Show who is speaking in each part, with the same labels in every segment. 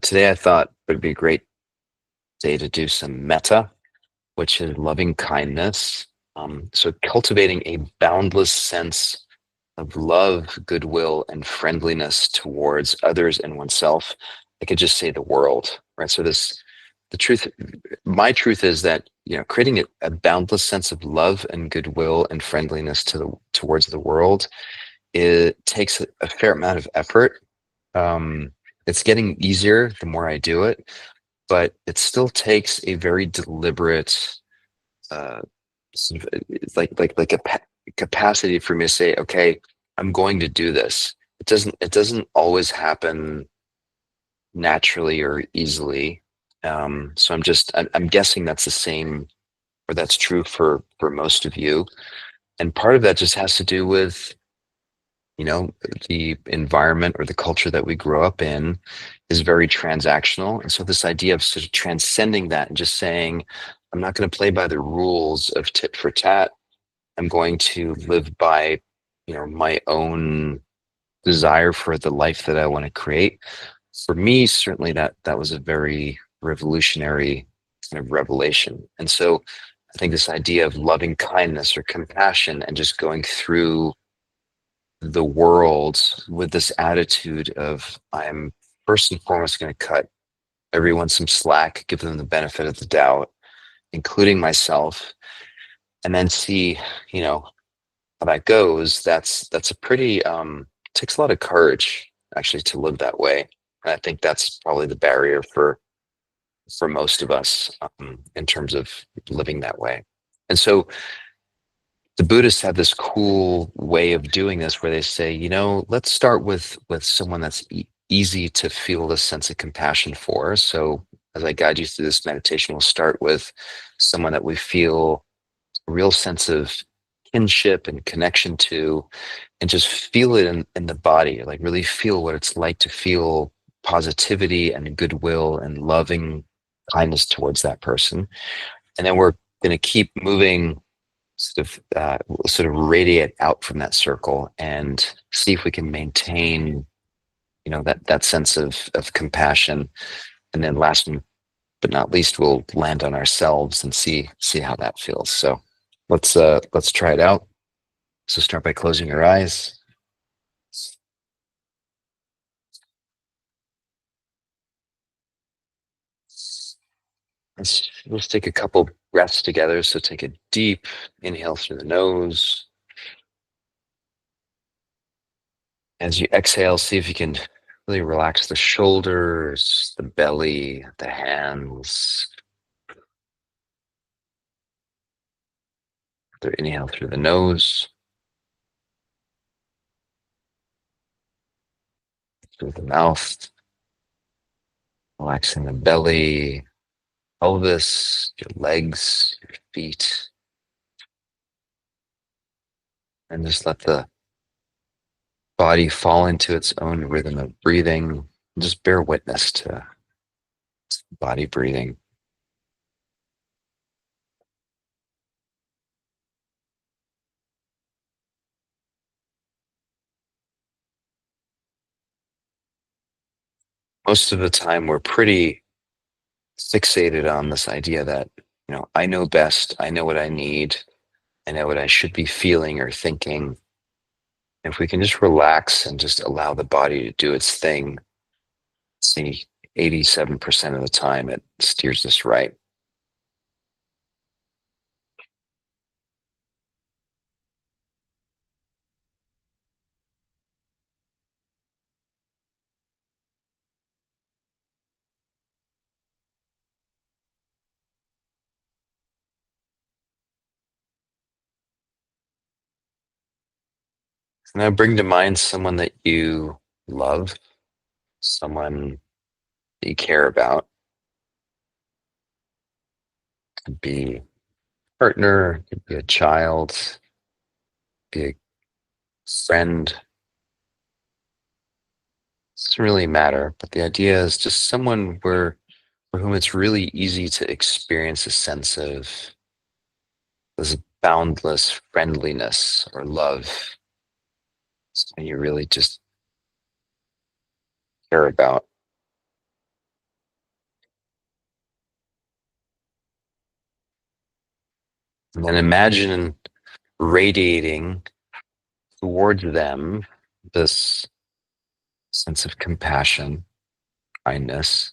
Speaker 1: Today I thought it would be a great day to do some metta, which is loving kindness. So cultivating a boundless sense of love, goodwill, and friendliness towards others and oneself. I could just say the world, right? So the truth, my truth is that creating a boundless sense of love and goodwill and friendliness towards the world, it takes a fair amount of effort. Um, it's getting easier the more I do it, but it still takes a very deliberate, uh, like a capacity for me to say, okay, I'm going to do this. It doesn't always happen naturally or easily. So I'm guessing that's the same, or that's true for most of you. And part of that just has to do with you know the environment or the culture that we grow up in is very transactional, and so this idea of sort of transcending that and just saying, I'm not going to play by the rules of tit for tat. I'm going to live by my own desire for the life that I want to create. For me, certainly that was a very revolutionary kind of revelation. And so I think this idea of loving kindness or compassion and just going through the world with this attitude of, I'm first and foremost going to cut everyone some slack, give them the benefit of the doubt, including myself, and then see, you know, how that goes. That's a pretty takes a lot of courage actually to live that way. And I think that's probably the barrier for most of us, in terms of living that way. And so the Buddhists have this cool way of doing this where they say, let's start with someone that's easy to feel a sense of compassion for. So as I guide you through this meditation, we'll start with someone that we feel a real sense of kinship and connection to, and just feel it in the body, like really feel what it's like to feel positivity and goodwill and loving kindness towards that person. And then we're going to keep moving, sort of radiate out from that circle and see if we can maintain that sense of compassion. And then last but not least, we'll land on ourselves and see how that feels. So let's try it out. So start by closing your eyes. Let's take a couple breaths together. So take a deep inhale through the nose. As you exhale, see if you can really relax the shoulders, the belly, the hands. So inhale through the nose, through the mouth, relaxing the belly, pelvis, your legs, your feet, and just let the body fall into its own rhythm of breathing. Just bear witness to body breathing. Most of the time, we're pretty fixated on this idea that, I know best, I know what I need, I know what I should be feeling or thinking. If we can just relax and just allow the body to do its thing, see, 87% of the time it steers us right. Now bring to mind someone that you love, someone that you care about. Could be a partner, could be a child, be a friend. Doesn't really matter, but the idea is just someone for whom it's really easy to experience a sense of this boundless friendliness or love, and you really just care about. And then imagine radiating towards them this sense of compassion, kindness.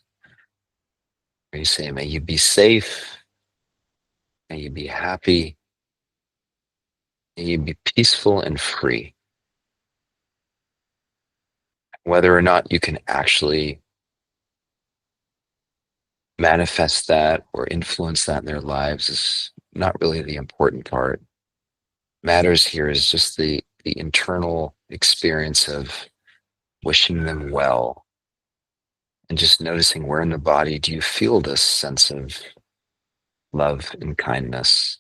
Speaker 1: Where you say, may you be safe, may you be happy, may you be peaceful and free. Whether or not you can actually manifest that or influence that in their lives is not really the important part. Matters here is just the internal experience of wishing them well and just noticing where in the body do you feel this sense of love and kindness.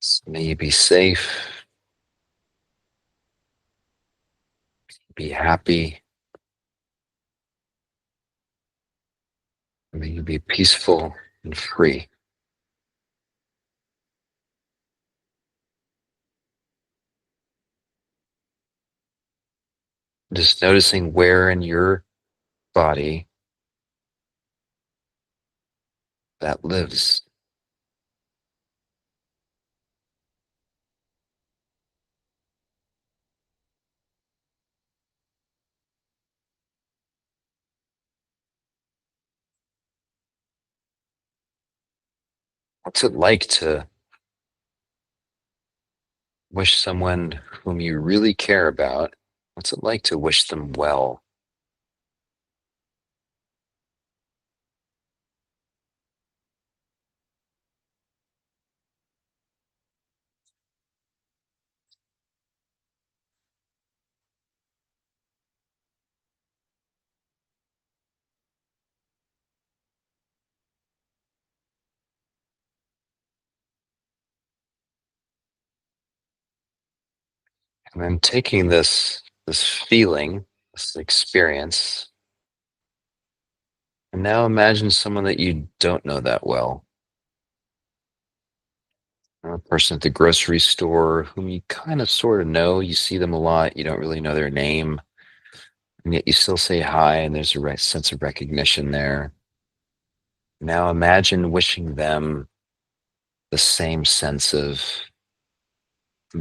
Speaker 1: So may you be safe, be happy, may you be peaceful and free. Just noticing where in your body that lives. What's it like to wish someone whom you really care about, what's it like to wish them well? And then taking this feeling, this experience, and now imagine someone that you don't know that well. A person at the grocery store whom you kind of sort of know, you see them a lot, you don't really know their name, and yet you still say hi, and there's a right sense of recognition there. Now imagine wishing them the same sense of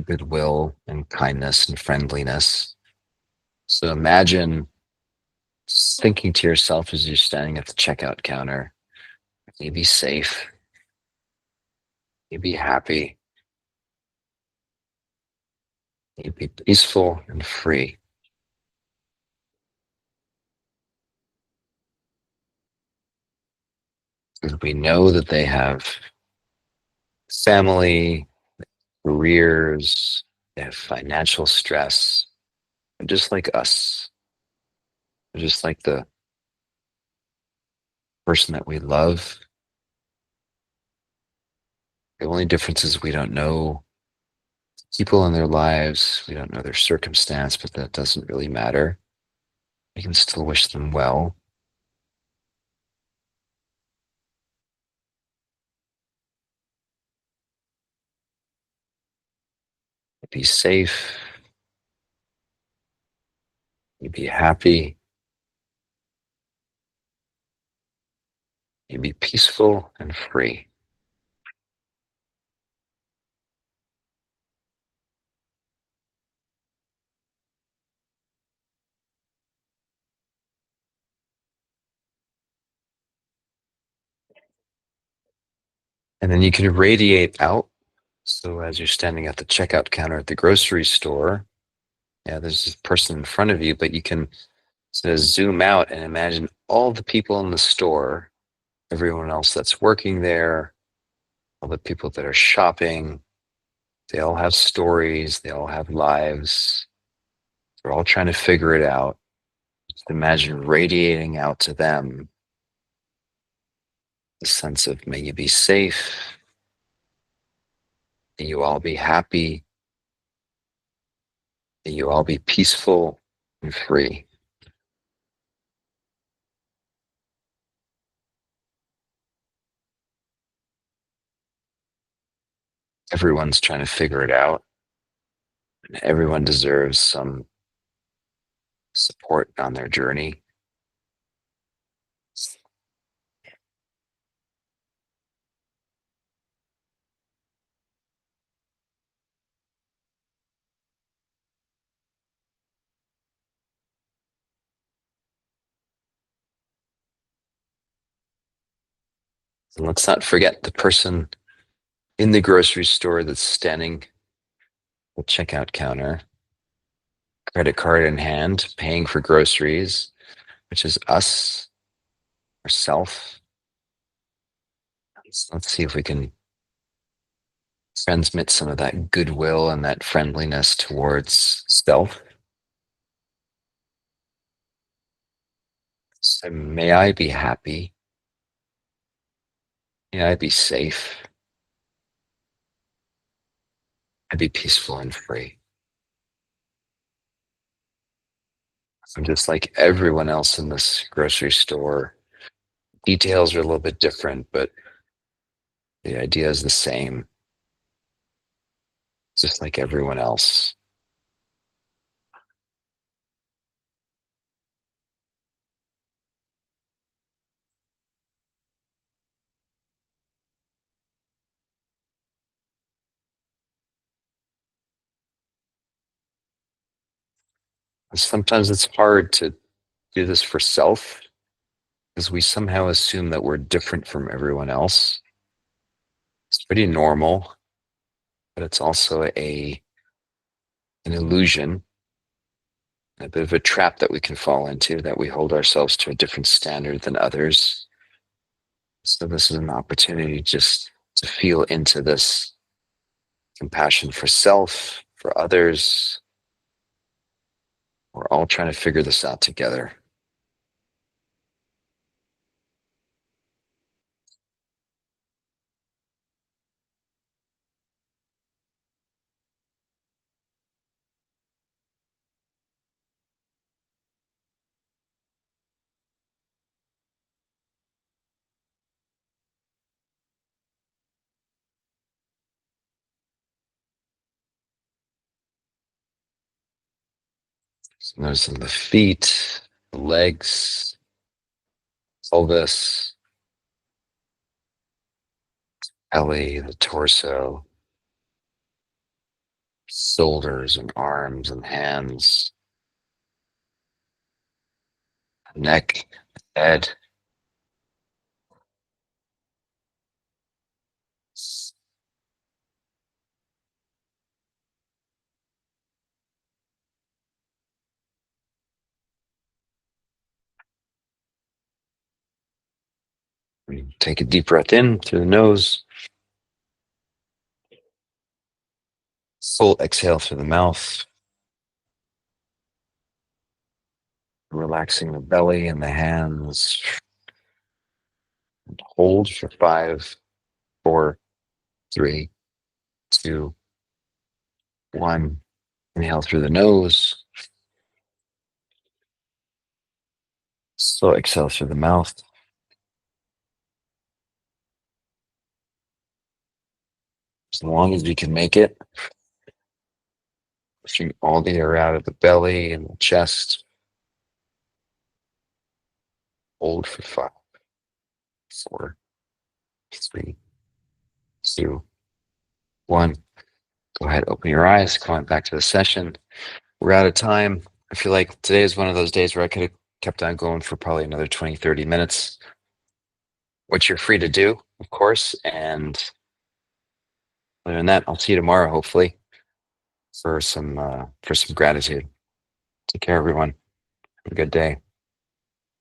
Speaker 1: goodwill and kindness and friendliness. So imagine thinking to yourself as you're standing at the checkout counter, you be safe, you be happy, you be peaceful and free. Because we know that they have family, careers, they have financial stress, they're just like us. They're just like the person that we love. The only difference is we don't know people in their lives, we don't know their circumstance, but that doesn't really matter. We can still wish them well. Be safe, you be happy, you be peaceful and free. And then you can radiate out. So as you're standing at the checkout counter at the grocery store, yeah, there's this person in front of you, but you can sort of zoom out and imagine all the people in the store, everyone else that's working there, all the people that are shopping. They all have stories, they all have lives. They're all trying to figure it out. Just imagine radiating out to them the sense of may you be safe, may you all be happy, may you all be peaceful and free. Everyone's trying to figure it out, and everyone deserves some support on their journey. And let's not forget the person in the grocery store that's standing at the checkout counter, credit card in hand, paying for groceries, which is us, ourself. Let's see if we can transmit some of that goodwill and that friendliness towards self. So may I be happy. May I be safe. I be peaceful and free. I'm just like everyone else in this grocery store. Details are a little bit different, but the idea is the same. Just like everyone else. Sometimes it's hard to do this for self because we somehow assume that we're different from everyone else. It's pretty normal, but it's also an illusion, a bit of a trap that we can fall into, that we hold ourselves to a different standard than others. So this is an opportunity just to feel into this compassion for self, for others. We're all trying to figure this out together. So noticing the feet, the legs, pelvis, belly, the torso, shoulders and arms and hands, neck, head. Take a deep breath in through the nose, full exhale through the mouth, relaxing the belly and the hands. Hold for 5, 4, 3, 2, 1. Inhale through the nose, slow exhale through the mouth. As long as you can make it, pushing all the air out of the belly and the chest. Hold for 5, 4, 3, 2, 1. Go ahead, open your eyes, come on back to the session. We're out of time. I feel like today is one of those days where I could have kept on going for probably another 20, 30 minutes, which you're free to do, of course. And other than that, I'll see you tomorrow, hopefully, for some gratitude. Take care, everyone. Have a good day.